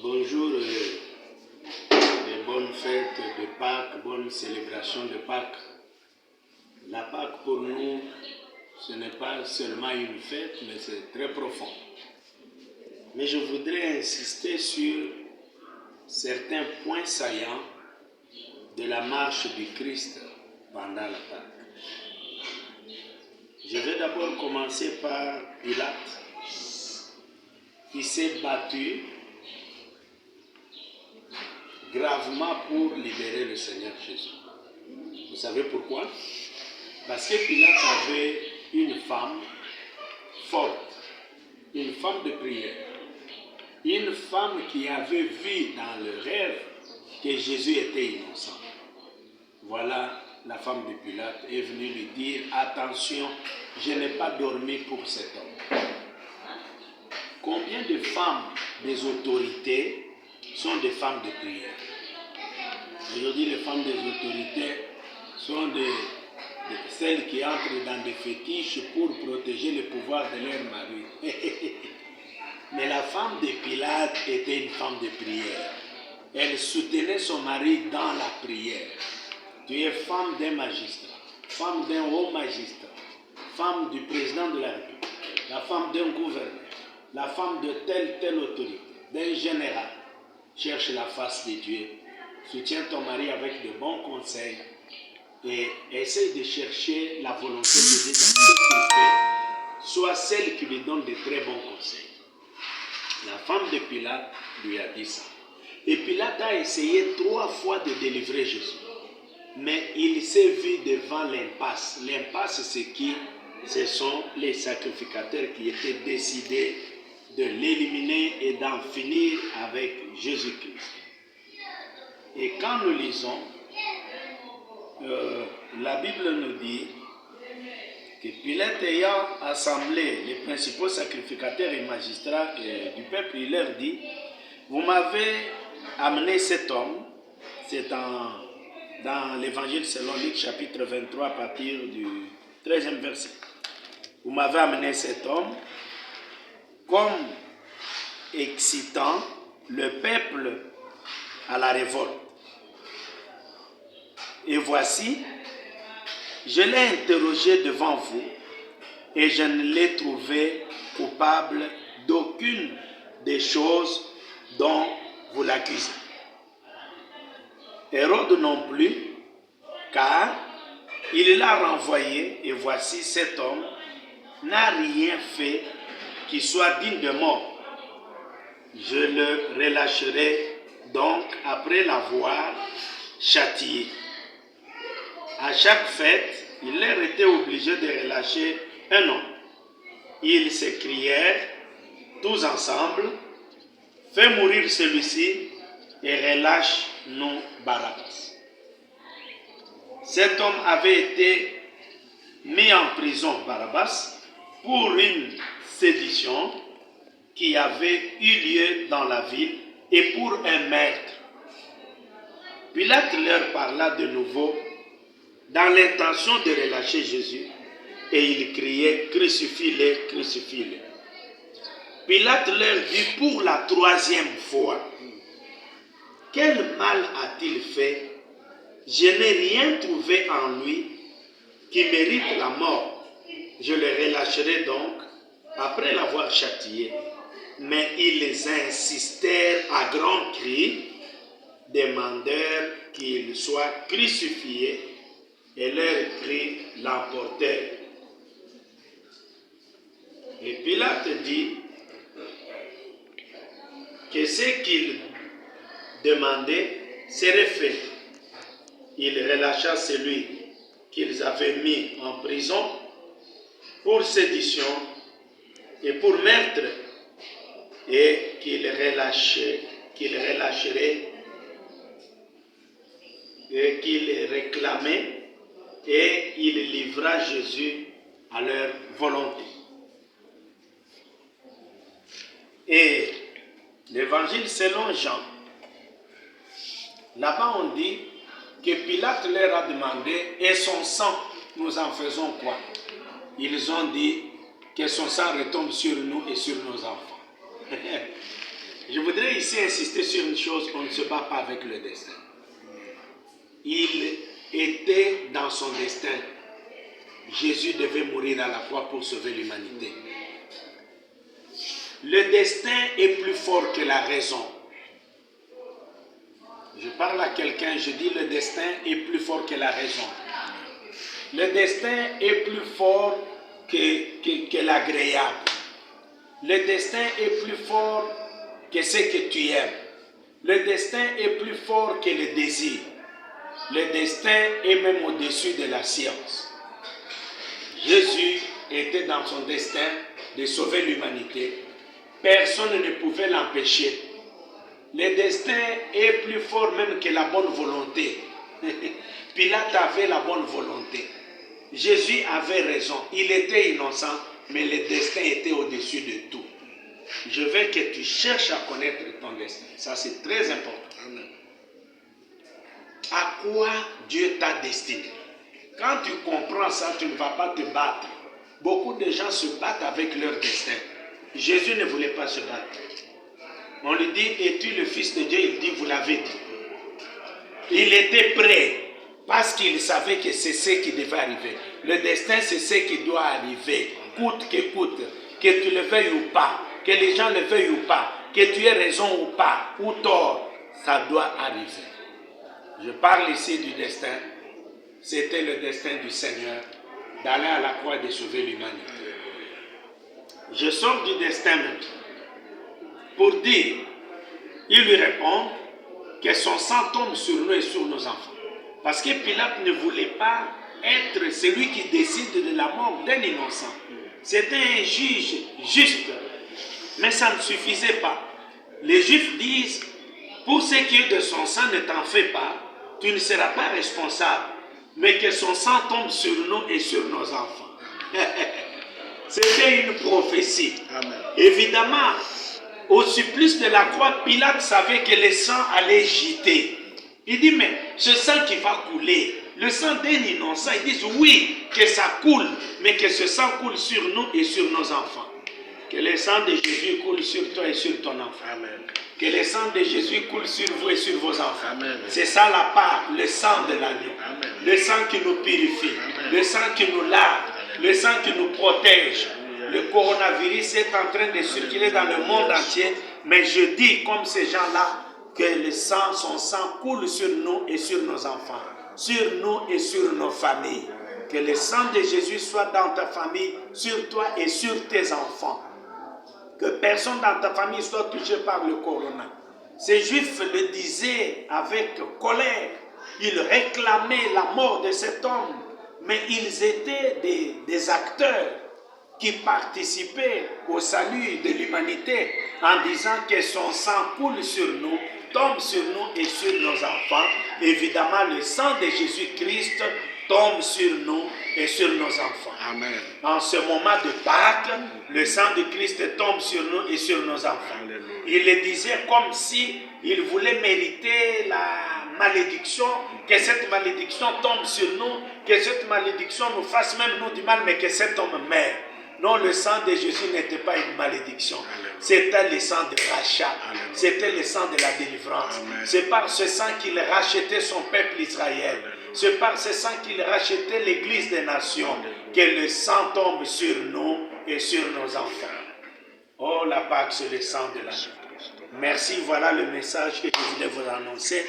Bonjour et bonnes fêtes de Pâques, bonne célébration de Pâques. La Pâques pour nous, ce n'est pas seulement une fête, mais c'est très profond. Mais je voudrais insister sur certains points saillants de la marche du Christ pendant la Pâques. Je vais d'abord commencer par Pilate, qui s'est battu gravement pour libérer le Seigneur Jésus. Vous savez pourquoi? Parce que Pilate avait une femme forte, une femme de prière, une femme qui avait vu dans le rêve que Jésus était innocent. Voilà, la femme de Pilate est venue lui dire, attention, je n'ai pas dormi pour cet homme. Combien de femmes des autorités sont des femmes de prière? Aujourd'hui, les femmes des autorités sont celles qui entrent dans des fétiches pour protéger le pouvoir de leur mari. Mais la femme de Pilate était une femme de prière. Elle soutenait son mari dans la prière. Tu es femme d'un magistrat, femme d'un haut magistrat, femme du président de la République, la femme d'un gouverneur, la femme de telle autorité, d'un général. Cherche la face de Dieu, soutiens ton mari avec de bons conseils et essaye de chercher la volonté de Dieu dans ce qu'il fait, soit celle qui lui donne de très bons conseils. La femme de Pilate lui a dit ça. Et Pilate a essayé 3 fois de délivrer Jésus. Mais il s'est vu devant l'impasse. L'impasse, c'est qui? Ce sont les sacrificateurs qui étaient décidés de l'éliminer et d'en finir avec Jésus-Christ. Et quand nous lisons, la Bible nous dit que Pilate ayant assemblé les principaux sacrificateurs et magistrats du peuple, il leur dit, vous m'avez amené cet homme, c'est dans l'évangile selon Luc chapitre 23 à partir du 13e verset. Vous m'avez amené cet homme comme excitant le peuple à la révolte. Et voici, je l'ai interrogé devant vous et je ne l'ai trouvé coupable d'aucune des choses dont vous l'accusez. Hérode non plus, car il l'a renvoyé et voici cet homme n'a rien fait qui soit digne de mort. Je le relâcherai donc après l'avoir châtié. À chaque fête, il leur était obligé de relâcher un homme. Ils s'écrièrent tous ensemble, fais mourir celui-ci et relâche-nous Barabbas. Cet homme avait été mis en prison, Barabbas, pour une sédition qui avait eu lieu dans la ville et pour un meurtre. Pilate leur parla de nouveau dans l'intention de relâcher Jésus et il criait, crucifie-le, crucifie-le. Pilate leur dit pour la 3e fois, quel mal a-t-il fait? Je n'ai rien trouvé en lui qui mérite la mort. Je le relâcherai donc après l'avoir châtié. Mais ils insistèrent à grands cris, demandèrent qu'il soit crucifié et leurs cris l'emportèrent. Et Pilate dit que ce qu'il demandait serait fait. Il relâcha celui qu'ils avaient mis en prison pour sédition et pour meurtre et qu'il relâcherait et qu'il réclamait et il livra Jésus à leur volonté. Et l'évangile selon Jean, là-bas on dit que Pilate leur a demandé, et son sang, nous en faisons quoi? Ils ont dit que son sang retombe sur nous et sur nos enfants. Je voudrais ici insister sur une chose, on ne se bat pas avec le destin. Il était dans son destin. Jésus devait mourir à la croix pour sauver l'humanité. Le destin est plus fort que la raison. Je parle à quelqu'un, je dis le destin est plus fort que la raison. Le destin est plus fort que l'agréable. Le destin est plus fort que ce que tu aimes. Le destin est plus fort que le désir. Le destin est même au-dessus de la science. Jésus était dans son destin de sauver l'humanité. Personne ne pouvait l'empêcher. Le destin est plus fort même que la bonne volonté. Pilate avait la bonne volonté. Jésus avait raison. Il était innocent, mais le destin était au-dessus de tout. Je veux que tu cherches à connaître ton destin. Ça, c'est très important. Amen. À quoi Dieu t'a destiné? Quand tu comprends ça, tu ne vas pas te battre. Beaucoup de gens se battent avec leur destin. Jésus ne voulait pas se battre. On lui dit, es-tu le Fils de Dieu? Il dit, vous l'avez dit. Il était prêt parce qu'il savait que c'est ce qui devait arriver. Le destin, c'est ce qui doit arriver, coûte que coûte, que tu le veuilles ou pas, que les gens le veuillent ou pas, que tu aies raison ou pas, ou tort, ça doit arriver. Je parle ici du destin. C'était le destin du Seigneur d'aller à la croix et de sauver l'humanité. Je sors du destin maintenant pour dire, il lui répond que son sang tombe sur nous et sur nos enfants. Parce que Pilate ne voulait pas être celui qui décide de la mort d'un innocent. C'était un juge juste, mais ça ne suffisait pas. Les Juifs disent, pour ce qui est de son sang, ne t'en fais pas, tu ne seras pas responsable, mais que son sang tombe sur nous et sur nos enfants. C'était une prophétie. Amen. Évidemment, au supplice de la croix, Pilate savait que le sang allait gîter. Il dit, mais ce sang qui va couler, le sang d'un innocent, ils disent oui, que ça coule, mais que ce sang coule sur nous et sur nos enfants. Que le sang de Jésus coule sur toi et sur ton enfant. Amen. Que le sang de Jésus coule sur vous et sur vos enfants. Amen. C'est ça la part, le sang de l'agneau. Le sang qui nous purifie, amen, le sang qui nous lave, amen, le sang qui nous protège. Amen. Le coronavirus est en train de circuler dans le monde entier, mais je dis comme ces gens-là, que le sang, son sang coule sur nous et sur nos enfants, sur nous et sur nos familles. Que le sang de Jésus soit dans ta famille, sur toi et sur tes enfants. Que personne dans ta famille soit touché par le corona. Ces Juifs le disaient avec colère. Ils réclamaient la mort de cet homme, mais ils étaient des acteurs qui participaient au salut de l'humanité en disant que son sang coule sur nous, tombe sur nous et sur nos enfants. Évidemment, le sang de Jésus-Christ tombe sur nous et sur nos enfants. Amen. En ce moment de Pâques, le sang de Christ tombe sur nous et sur nos enfants. Alléluia. Il le disait comme si il voulait mériter la malédiction, que cette malédiction tombe sur nous, que cette malédiction nous fasse même nous du mal, mais que cet homme meure. Non, le sang de Jésus n'était pas une malédiction. C'était le sang de rachat. C'était le sang de la délivrance. Amen. C'est par ce sang qu'il rachetait son peuple Israël. C'est par ce sang qu'il rachetait l'église des nations. Que le sang tombe sur nous et sur nos enfants. Oh, la Pâque, c'est le sang de l'agneau. Merci, voilà le message que je voulais vous annoncer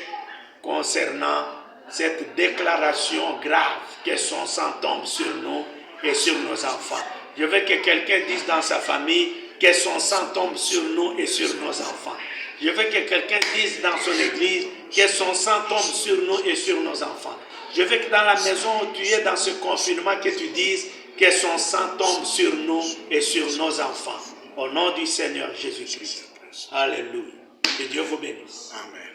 concernant cette déclaration grave que son sang tombe sur nous et sur nos enfants. Je veux que quelqu'un dise dans sa famille que son sang tombe sur nous et sur nos enfants. Je veux que quelqu'un dise dans son église que son sang tombe sur nous et sur nos enfants. Je veux que dans la maison où tu es dans ce confinement, que tu dises que son sang tombe sur nous et sur nos enfants. Au nom du Seigneur Jésus-Christ. Alléluia. Que Dieu vous bénisse. Amen.